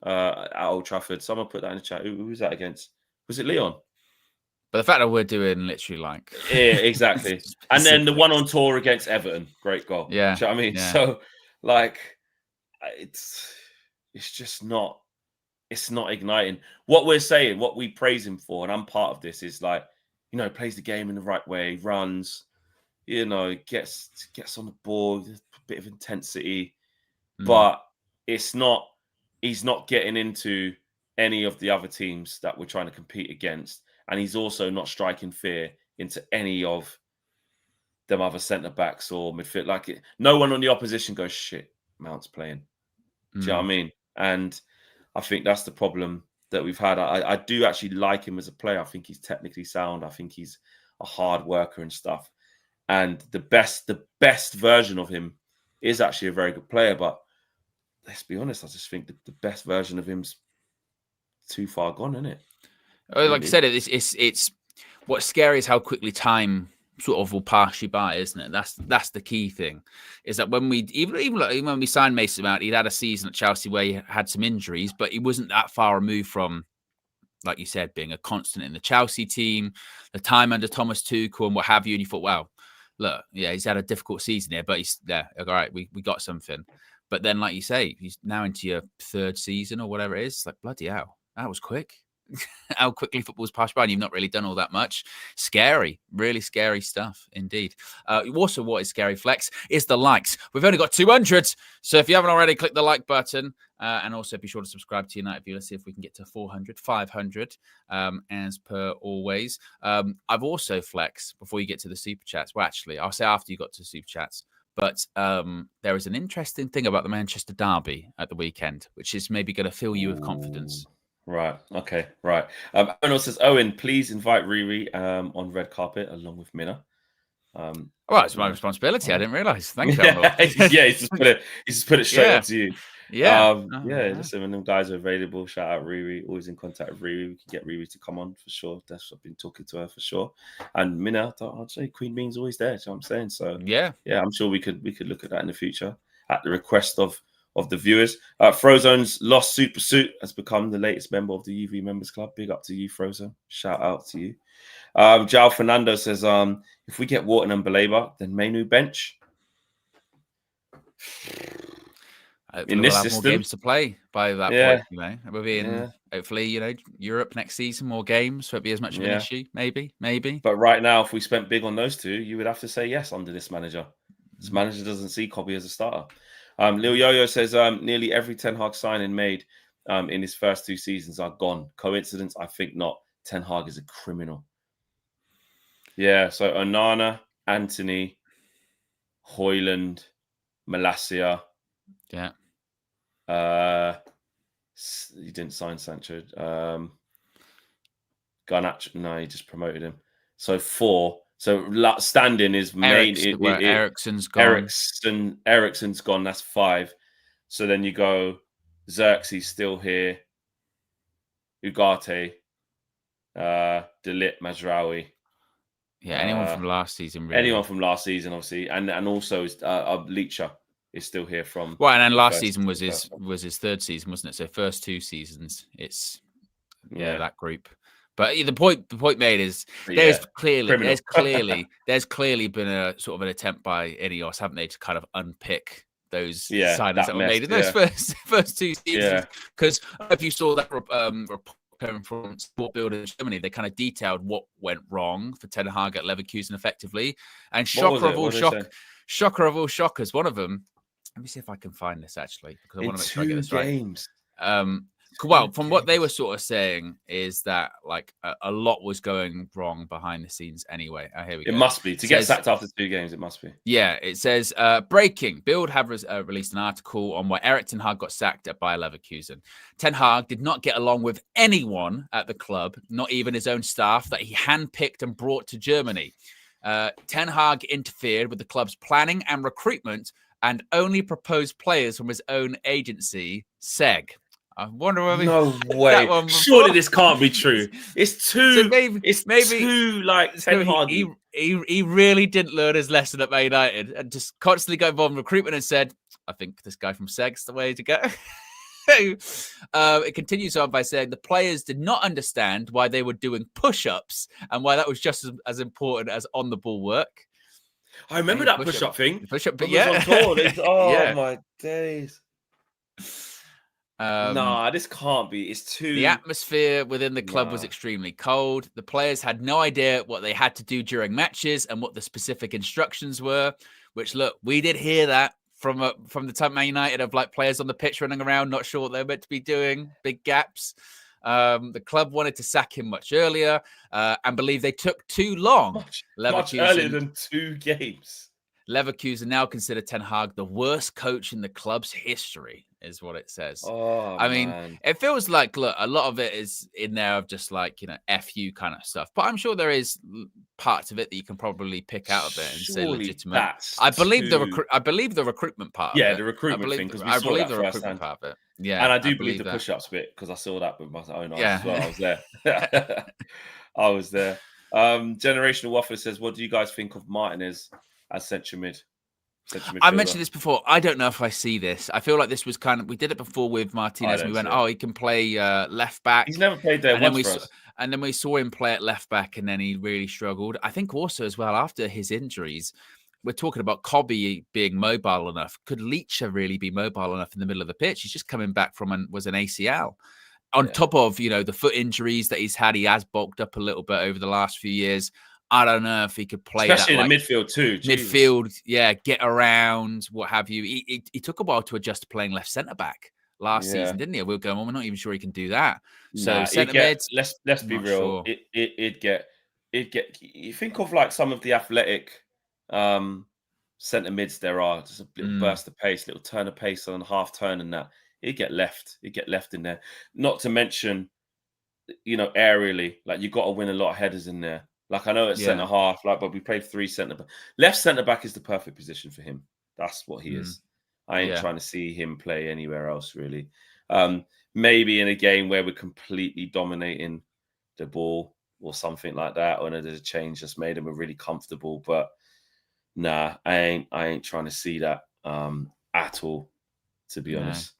at Old Trafford. Someone put that in the chat. Who was that against? Was it Leon? But the fact that we're doing literally like Yeah, exactly. And then the one on tour against Everton, great goal. Yeah. Do you know what I mean? Yeah. So like it's just not. It's not igniting. What we're saying, what we praise him for, and I'm part of this, is like, you know, plays the game in the right way, runs, you know, gets on the ball, a bit of intensity, but it's not. He's not getting into any of the other teams that we're trying to compete against, and he's also not striking fear into any of them other centre backs or midfield. Like no one on the opposition goes, "Shit, Mount's playing." Do you know what I mean? And I think that's the problem that we've had. I do actually like him as a player. I think he's technically sound. I think he's a hard worker and stuff. And the best version of him is actually a very good player. But let's be honest, I just think the best version of him's too far gone, isn't it? Like I said, it's what's scary is how quickly time sort of will pass you by, isn't it? That's the key thing. Is that when we even when we signed Mason Mount, he'd had a season at Chelsea where he had some injuries, but he wasn't that far removed from, like you said, being a constant in the Chelsea team, the time under Thomas Tuchel and what have you. And you thought, well, look, yeah, he's had a difficult season here, but he's there. All right, we got something. But then, like you say, he's now into your 3rd season or whatever it is. It's like, bloody hell, that was quick. How quickly football's passed by and you've not really done all that much. Scary, really scary stuff indeed. Also, what is scary, Flex, is the likes. We've only got 200, so if you haven't already, click the like button, and also be sure to subscribe to United View. Let's see if we can get to 400, 500, as per always. I've also, Flex, before you get to the super chats, well, actually, I'll say after you got to super chats, but there is an interesting thing about the Manchester derby at the weekend, which is maybe going to fill you with confidence. Right. Okay. Right. Owen says, Owen, please invite Riri on red carpet along with Minna. Well, it's my responsibility. I didn't realise. Thank you. Yeah, he's just put it straight onto you. Yeah. Listen, when them guys are available, shout out Riri. Always in contact with Riri. We can get Riri to come on for sure. I've been talking to her for sure. And Minna, I'd say Queen Bean's always there. You know what I'm saying? So yeah, I'm sure we could look at that in the future at the request of the viewers. Frozone's Lost Super Suit has become the latest member of the UV Members Club. Big up to you, Frozone. Shout out to you. Jao Fernando says, if we get Wharton and Baleba, then Mainu bench. We'll have more games to play by that point. You know, we'll be in hopefully, Europe next season, more games, so it'll be as much of an issue. Maybe. But right now, if we spent big on those two, you would have to say yes under this manager. This manager doesn't see Cobby as a starter. Lil Yo-Yo says nearly every Ten Hag signing made in his first 2 seasons are gone. Coincidence? I think not. Ten Hag is a criminal. Yeah, so Onana, Anthony, Hoyland, Malacia. Yeah. He didn't sign Sancho. Garnacho, no, he just promoted him. So 4. So standing is main. Eriksen's gone. Eriksen's gone. That's 5. So then you go Xerxes still here. Ugarte, De Ligt, Mazraoui. Yeah, anyone from last season. Really. Anyone from last season, obviously, and also Leacher is still here from. Well, and then last season was his 3rd season, wasn't it? So first 2 seasons, it's that group. But the point made is there's clearly been a sort of an attempt by Ineos, haven't they, to kind of unpick those signings that were made in those first 2 seasons. Because if you saw that report from Sport Builder in Germany, they kind of detailed what went wrong for Ten Hag at Leverkusen effectively. And shocker of all shockers, one of them. Let me see if I can find this actually, because I want to make sure I get this games. right. Well, from what they were sort of saying is that like a lot was going wrong behind the scenes anyway. Here we go. It must be. To get sacked after 2 games, it must be. Yeah, it says, breaking. Bild have released an article on why Erik ten Hag got sacked at Bayer Leverkusen. Ten Hag did not get along with anyone at the club, not even his own staff that he handpicked and brought to Germany. Ten Hag interfered with the club's planning and recruitment and only proposed players from his own agency, SEG. I wonder whether no way. Surely this can't be true. It's too. So maybe too like Ten Hag. He really didn't learn his lesson at Man United and just constantly got involved in recruitment and said, "I think this guy from SEG's the way to go." It continues on by saying the players did not understand why they were doing push-ups and why that was just as important as on the ball work. I remember that push-up thing. Push-up, but yeah. Oh my days. Nah, this can't be. It's too. The atmosphere within the club was extremely cold. The players had no idea what they had to do during matches and what the specific instructions were. Which, look, we did hear that from the time Man United of like players on the pitch running around, not sure what they're meant to be doing, big gaps. The club wanted to sack him much earlier and believe they took too long. Much earlier than 2 games. Leverkusen now consider Ten Hag the worst coach in the club's history, is what it says. Oh, I mean, it feels like, look, a lot of it is in there of just like, FU kind of stuff. But I'm sure there is parts of it that you can probably pick out of it and say legitimate. I believe the recruitment part. Yeah, of it. the recruitment thing, because I believe the recruitment part of it. Yeah, and I do believe the push-ups bit because I saw that with my own eyes as well. I was there. I was there. Generational Waffle says, "What do you guys think of Martinez as central mid?" I mentioned this before. I don't know if I see this. I feel like this was we did it before with Martinez. We went, he can play left back. He's never played there once for us. And then we saw him play at left back, and then he really struggled. I think also as well, after his injuries, we're talking about Cobby being mobile enough. Could Leacher really be mobile enough in the middle of the pitch? He's just coming back from an ACL. On top of, the foot injuries that he's had, he has bulked up a little bit over the last few years. I don't know if he could play especially that, in the midfield too. Midfield, get around, what have you. He took a while to adjust to playing left centre back last season, didn't he? We were going, we're not even sure he can do that. So centre mid, let's be real. Sure. It'd get. You think of like some of the athletic centre mids there are, just a little burst of pace, little turn of pace on half turn and that. It'd get left in there. Not to mention, aerially, like you got to win a lot of headers in there. Like I know it's centre half, but we played 3 centre back. Left centre back is the perfect position for him. That's what he is. I ain't trying to see him play anywhere else really. Maybe in a game where we're completely dominating the ball or something like that, or there's a change that's made him really comfortable. But nah, I ain't trying to see that at all, to be honest.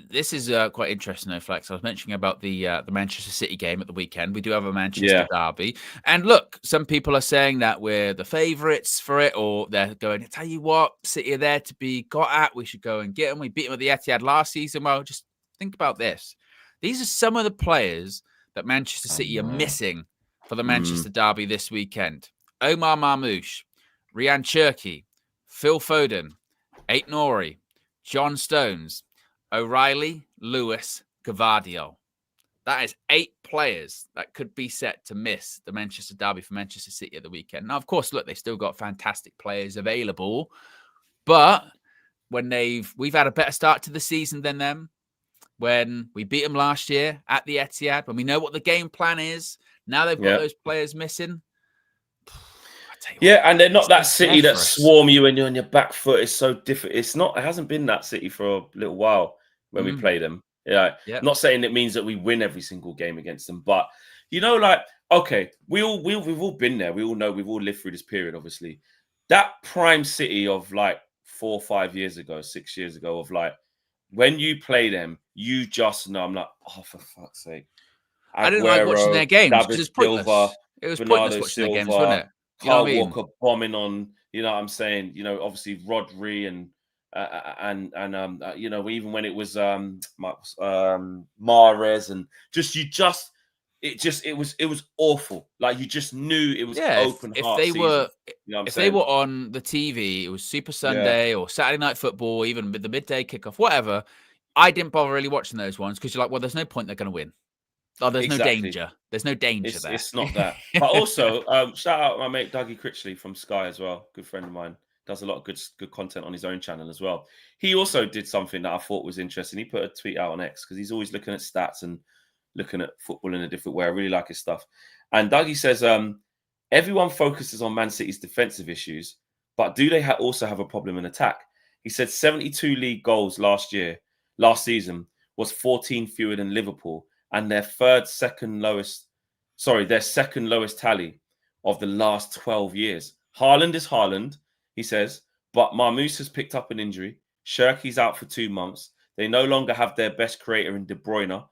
This is quite interesting, though, Flex. I was mentioning about the Manchester City game at the weekend. We do have a Manchester derby, and look, some people are saying that we're the favourites for it, or they're going, "I tell you what, City are there to be got at. We should go and get them. We beat them at the Etihad last season." Well, just think about this. These are some of the players that Manchester City are missing for the Manchester derby this weekend: Omar Marmoush, Ryan Cherki, Phil Foden, Ait Nouri, John Stones, O'Reilly, Lewis, Gavardio. That is 8 players that could be set to miss the Manchester derby for Manchester City at the weekend. Now, of course, look, they've still got fantastic players available, but when we've had a better start to the season than them, when we beat them last year at the Etihad, when we know what the game plan is, now they've got those players missing. And they're not that City that swarm you when you're on your back foot. It's so different. It hasn't been that City for a little while when we play them. Not saying it means that we win every single game against them, but okay, we've all been there. We all know, we've all lived through this period. Obviously, that prime City of like 4 or 5 years ago, 6 years ago, of like when you play them, you just know. I'm like, oh, for fuck's sake! I didn't like watching their games because it's pointless. It was pointless watching their games, wasn't it? Carl Walker bombing on, what I'm saying, obviously Rodri and even when it was Mahrez and it was awful. Like you just knew it was open heart season. If they were on the TV, it was Super Sunday or Saturday Night Football, even with the midday kickoff, whatever. I didn't bother really watching those ones because you're like, well, there's no point they're going to win. Oh, there's no danger. There's no danger there. It's not that. But also, shout out my mate Dougie Critchley from Sky as well. Good friend of mine. Does a lot of good content on his own channel as well. He also did something that I thought was interesting. He put a tweet out on X because he's always looking at stats and looking at football in a different way. I really like his stuff. And Dougie says, everyone focuses on Man City's defensive issues, but do they also have a problem in attack? He said 72 league goals last season was 14 fewer than Liverpool, and their second lowest tally of the last 12 years. Haaland is Haaland, he says, but Marmoush has picked up an injury. Shirky's out for 2 months. They no longer have their best creator in De Bruyne.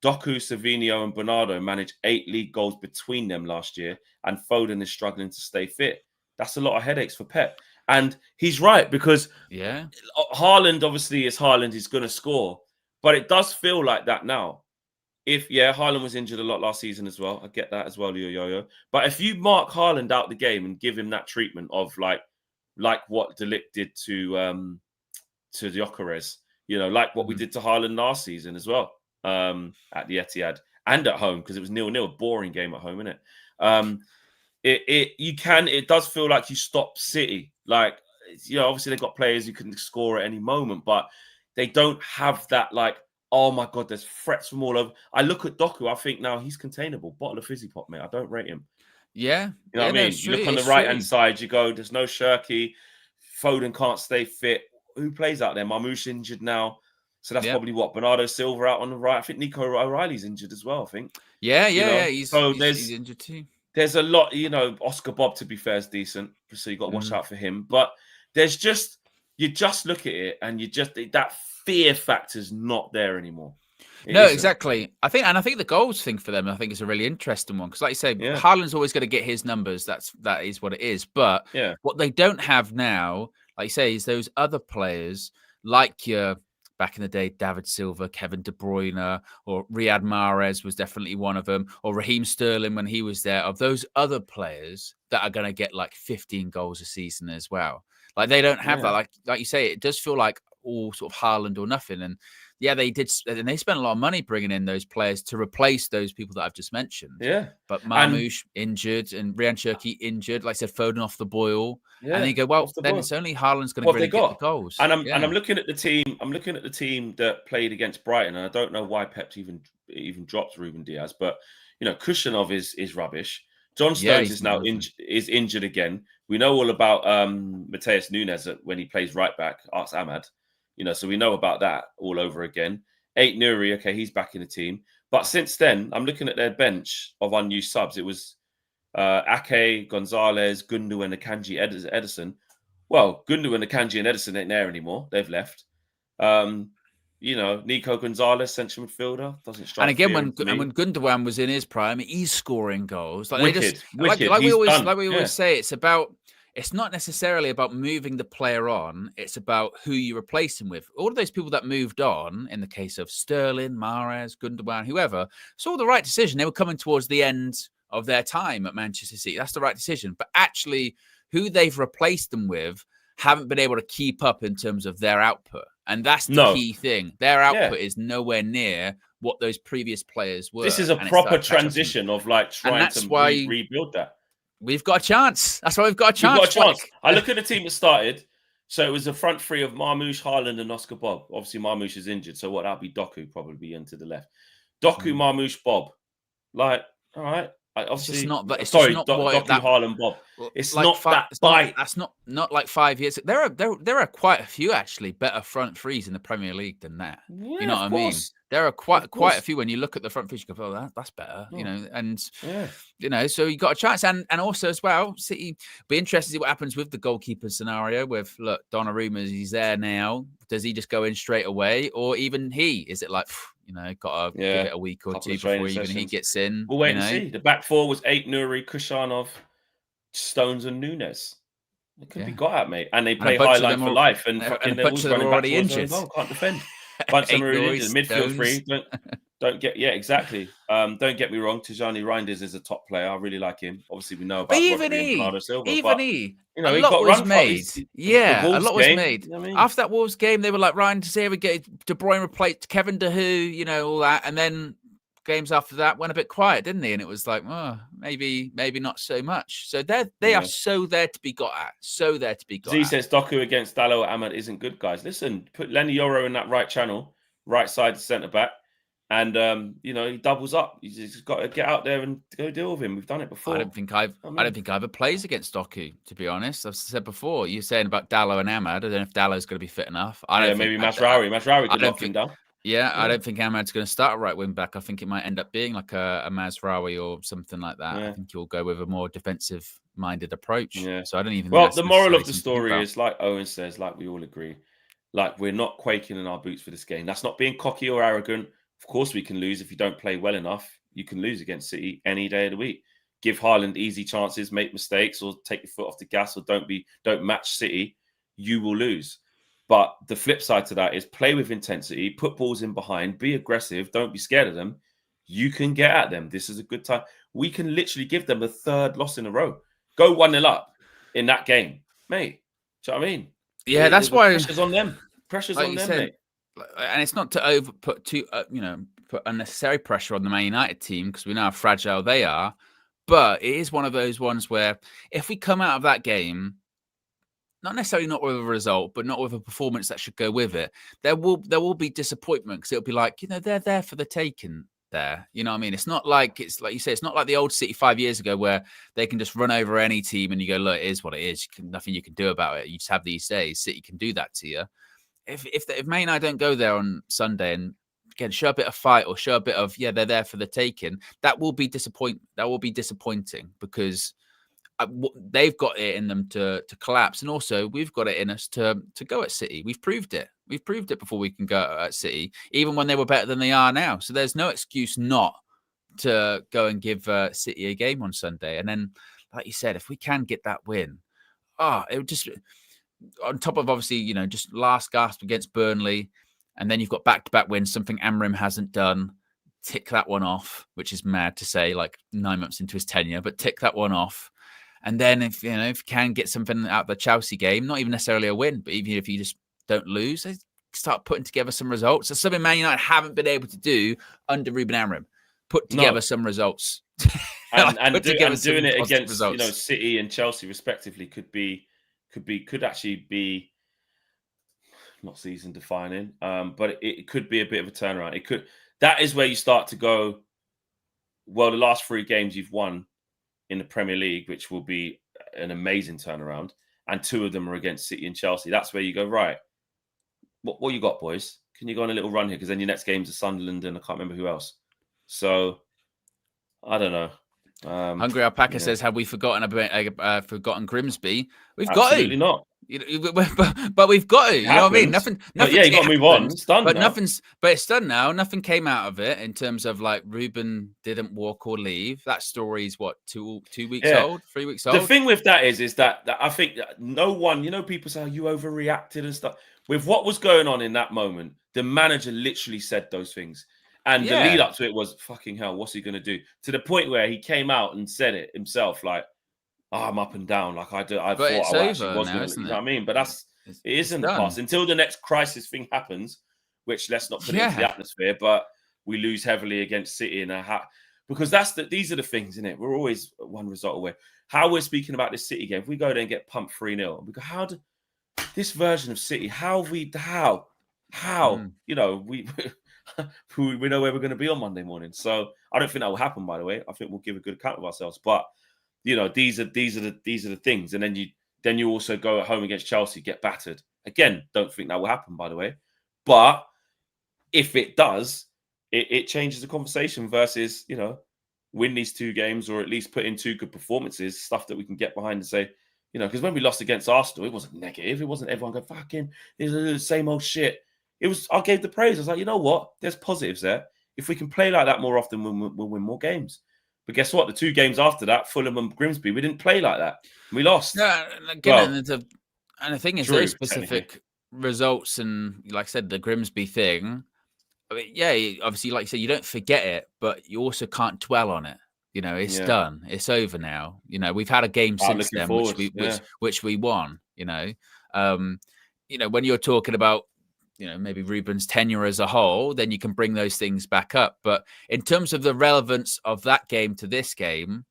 Doku, Savinho, and Bernardo managed 8 league goals between them last year, and Foden is struggling to stay fit. That's a lot of headaches for Pep. And he's right, because Haaland obviously is Haaland, he's going to score. But it does feel like that now. Haaland was injured a lot last season as well. I get that as well, Leo Yo-Yo. But if you mark Haaland out the game and give him that treatment of like what De Ligt did to Gyökeres, like what we did to Haaland last season as well, at the Etihad and at home, because it was 0-0, boring game at home, isn't it? It does feel like you stop City. Like, obviously they've got players who can score at any moment, but they don't have that, like, oh my God, there's threats from all over. I look at Doku, I think now he's containable. Bottle of fizzy pop, mate. I don't rate him. Yeah. You know what I mean? You look on the right-hand side, you go, there's no Shirky. Foden can't stay fit. Who plays out there? Marmoush injured now. So that's probably what? Bernardo Silva out on the right. I think Nico O'Reilly's injured as well, I think. Yeah. He's injured too. There's a lot, Oscar Bob, to be fair, is decent. So you got to watch out for him. But there's just, you just look at it and that fear factor's not there anymore. No, exactly. I think the goals thing for them, I think, is a really interesting one. Because like you say, Haaland's always going to get his numbers. That is what it is. But what they don't have now, like you say, is those other players like your back in the day, David Silva, Kevin De Bruyne, or Riyad Mahrez was definitely one of them, or Raheem Sterling when he was there, of those other players that are going to get like 15 goals a season as well. Like they don't have that. Like you say, it does feel like all sort of Haaland or nothing. And they did, and they spent a lot of money bringing in those players to replace those people that I've just mentioned. Yeah. But Marmoush injured and Ryan Cherky injured. Like I said, Foden off the boil. Yeah, and they go, well, then it's only Haaland's going to really get the goals. And I'm looking at the team. I'm looking at the team that played against Brighton, and I don't know why Pep even dropped Ruben Diaz. But Kushyanov is rubbish. John Stones is injured again. We know all about Mateus Nunes when he plays right back. Arts Ahmad. So we know about that all over again. Ait Nouri, okay, he's back in the team. But since then, I'm looking at their bench of unused subs. It was Ake, Gonzalez, Gundogan, Akanji, Edison. Well, Gundogan, Akanji, and Edison ain't there anymore. They've left. Nico Gonzalez, central midfielder, doesn't strike. And again, when Gundogan was in his prime, he's scoring goals. Like wicked. Like we always say, it's not necessarily about moving the player on. It's about who you replace him with. All of those people that moved on, in the case of Sterling, Mahrez, Gundogan, whoever, it's all the right decision. They were coming towards the end of their time at Manchester City. That's the right decision. But actually, who they've replaced them with haven't been able to keep up in terms of their output. And that's the key thing. Their output is nowhere near what those previous players were. This is a proper transition of like trying to rebuild that. We've got a chance. That's why we've got a chance. I look at the team that started. So it was a front three of Marmoush, Haaland, and Oscar Bob. Obviously, Marmoush is injured. So that'll be Doku probably into the left. Doku, Marmoush, Bob. Like, all right. Obviously, it's not that. It's sorry, not Doku, Haaland, Bob. It's like not that bite. That's not like 5 years. There are quite a few actually better front threes in the Premier League than that. Yeah, you know what I mean? There are quite a few when you look at the front threes, you go, oh, that's better. So you got a chance, and also as well, City be interested to see what happens with the goalkeeper scenario. With Donnarumma, he's there now. Does he just go in straight away, or even is it like? Got to give it a week or two before even he gets in. We'll wait and see. The back four was Ait Nouri, Kushyanov, Stones, and Nunes. It could be got at, mate. And they play high line for life. And fucking they're always running back towards injured. Can't defend. Bunch of them are injured. Midfield three. Exactly. Don't get me wrong. Tijani Reinders is a top player. I really like him. Obviously, we know But about Rodri and Bernardo Silva, but a he lot got was run from made. the A Wolves lot was game. made. You know what I mean? After that Wolves game, they were like, Ryan Zera get De Bruyne replaced Kevin De Who, all that. And then games after that went a bit quiet, didn't they? And it was like, oh, maybe not so much. So they are so there to be got at. So there to be got Z at. says Doku against Dallo Ahmad isn't good, guys. Listen, put Lenny Yoro in that right channel, right side centre back. And he doubles up. You just got to get out there and go deal with him. We've done it before. I don't think either plays against Doku, to be honest. I've said before. You're saying about Dallo and Ahmad. I don't know if Dallo's going to be fit enough. Maybe Masraoui. Masraoui could knock him down. Yeah, I don't think Ahmad's going to start a right wing back. I think it might end up being like a Masraoui or something like that. I think he'll go with a more defensive minded approach. Yeah. So I don't even. Well, the moral of the story is, like Owen says, like we all agree, like we're not quaking in our boots for this game. That's not being cocky or arrogant. Of course, we can lose if you don't play well enough. You can lose against City any day of the week. Give Haaland easy chances, make mistakes, or take your foot off the gas, or don't match City. You will lose. But the flip side to that is play with intensity, put balls in behind, be aggressive, don't be scared of them. You can get at them. This is a good time. We can literally give them a third loss in a row. Go 1-0 up in that game, mate. Do you know what I mean? Yeah, that's why pressure's on them. Pressure's on them, mate. And it's not to put unnecessary pressure on the Man United team, because we know how fragile they are. But it is one of those ones where if we come out of that game, not necessarily not with a result, but not with a performance that should go with it, there will be disappointment, because it'll be like, they're there for the taking there. You know what I mean? It's like you say, it's not like the old City 5 years ago where they can just run over any team and you go, look, it is what it is. Nothing you can do about it. You just have these days. City can do that to you. If Man United don't go there on Sunday and again show a bit of fight, or show a bit of they're there for the taking, that will be disappointing, because they've got it in them to collapse, and also we've got it in us to go at City. We've proved it before we can go at City, even when they were better than they are now. So there's no excuse not to go and give City a game on Sunday. And then, like you said, if we can get that win, it would just, on top of obviously, just last gasp against Burnley, and then you've got back-to-back wins, something Amrim hasn't done. Tick that one off, which is mad to say, like 9 months into his tenure, but tick that one off. And then if you can get something out of the Chelsea game, not even necessarily a win, but even if you just don't lose, they start putting together some results. That's something Man United haven't been able to do under Ruben Amorim. Put together some results. and doing it against results. City and Chelsea respectively could actually be not season defining, but it could be a bit of a turnaround. It could. That is where you start to go, well, the last 3 games you've won in the Premier League, which will be an amazing turnaround, and 2 of them are against City and Chelsea. That's where you go, right, what you got, boys? Can you go on a little run here? Because then your next game's are Sunderland and I can't remember who else. So, I don't know. Hungry Alpaca says, have we forgotten Grimsby? We've Absolutely got to. But we've got to. You know what I mean? Nothing. You got to move on. It's done. But it's done now. Nothing came out of it in terms of like Ruben didn't walk or leave. That story's what, 2 weeks old, 3 weeks old. The thing with that is that I think that no one, people say, you overreacted and stuff. With what was going on in that moment, the manager literally said those things. And the lead up to it was, fucking hell, what's he going to do? To the point where he came out and said it himself, like, I'm up and down. Like, I thought I actually was going to, you know what I mean? But it isn't the past. Until the next crisis thing happens, which let's not put into the atmosphere, but we lose heavily against City in because these are the things, isn't it? We're always one result away. How we're speaking about this City game, if we go there and get pumped 3-0, we go, this version of City, we we know where we're going to be on Monday morning. So I don't think that will happen, by the way. I think we'll give a good account of ourselves. But these are the things. And then you also go at home against Chelsea, get battered. Again, don't think that will happen, by the way. But if it does, it changes the conversation versus, win these 2 games, or at least put in 2 good performances, stuff that we can get behind and say, because when we lost against Arsenal, it wasn't negative. It wasn't everyone going, fucking, it's the same old shit. I gave the praise. I was like, you know what? There's positives there. If we can play like that more often, we'll win more games. But guess what? The 2 games after that, Fulham and Grimsby, we didn't play like that. We lost. No, again, and the thing is, those specific results, and like I said, the Grimsby thing, I mean, yeah, obviously, like you said, you don't forget it, but you also can't dwell on it. You know, it's done. It's over now. You know, we've had a game since looking then, forward. which we won. You know, when you're talking about, you know, maybe Ruben's tenure as a whole, then you can bring those things back up. But in terms of the relevance of that game to this game,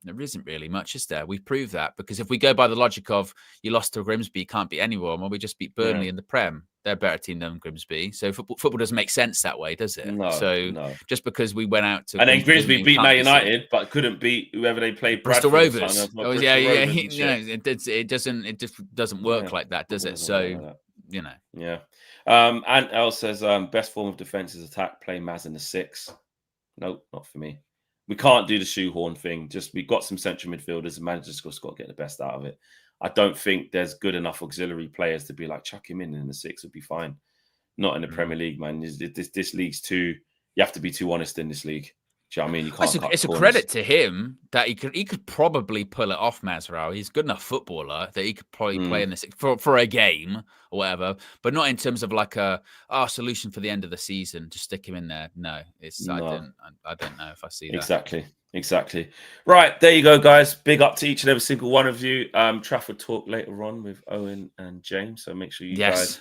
there isn't really much, is there? We've proved that, because if we go by the logic of you lost to Grimsby, you can't beat anyone, well, we just beat Burnley in the Prem. They're a better team than Grimsby. So football doesn't make sense that way, does it? No. Just because we went out to and then Grimsby beat Man United, United, but couldn't beat whoever they played. Bristol Bradford Rovers. Oh, yeah. It just doesn't work like that, does it? So you know. Yeah. And El says best form of defense is attack. Play Maz in the 6. Nope, not for me. We can't do the shoehorn thing. Just we've got some central midfielders. The manager's just got to get the best out of it. I don't think there's good enough auxiliary players to be like chuck him in the 6 would be fine. Not in the Premier League, man. This league's too. You have to be too honest in this league. Do you know what I mean? You can't. It's a credit to him that he could probably pull it off, Mazraoui. He's a good enough footballer that he could probably play in this for a game or whatever, but not in terms of like a solution for the end of the season. Just stick him in there. No, I don't know if I see that. Exactly. Right, there you go, guys. Big up to each and every single one of you. Trafford talk later on with Owen and James. So make sure you guys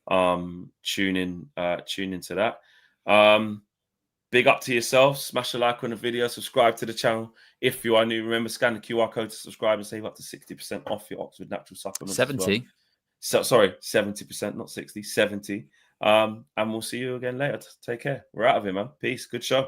tune into that. Big up to yourselves. Smash a like on the video. Subscribe to the channel. If you are new, remember, scan the QR code to subscribe and save up to 60% off your Oxford Natural Supplements. 70. So, sorry, 70%, not 60, 70. And we'll see you again later. Take care. We're out of here, man. Peace. Good show.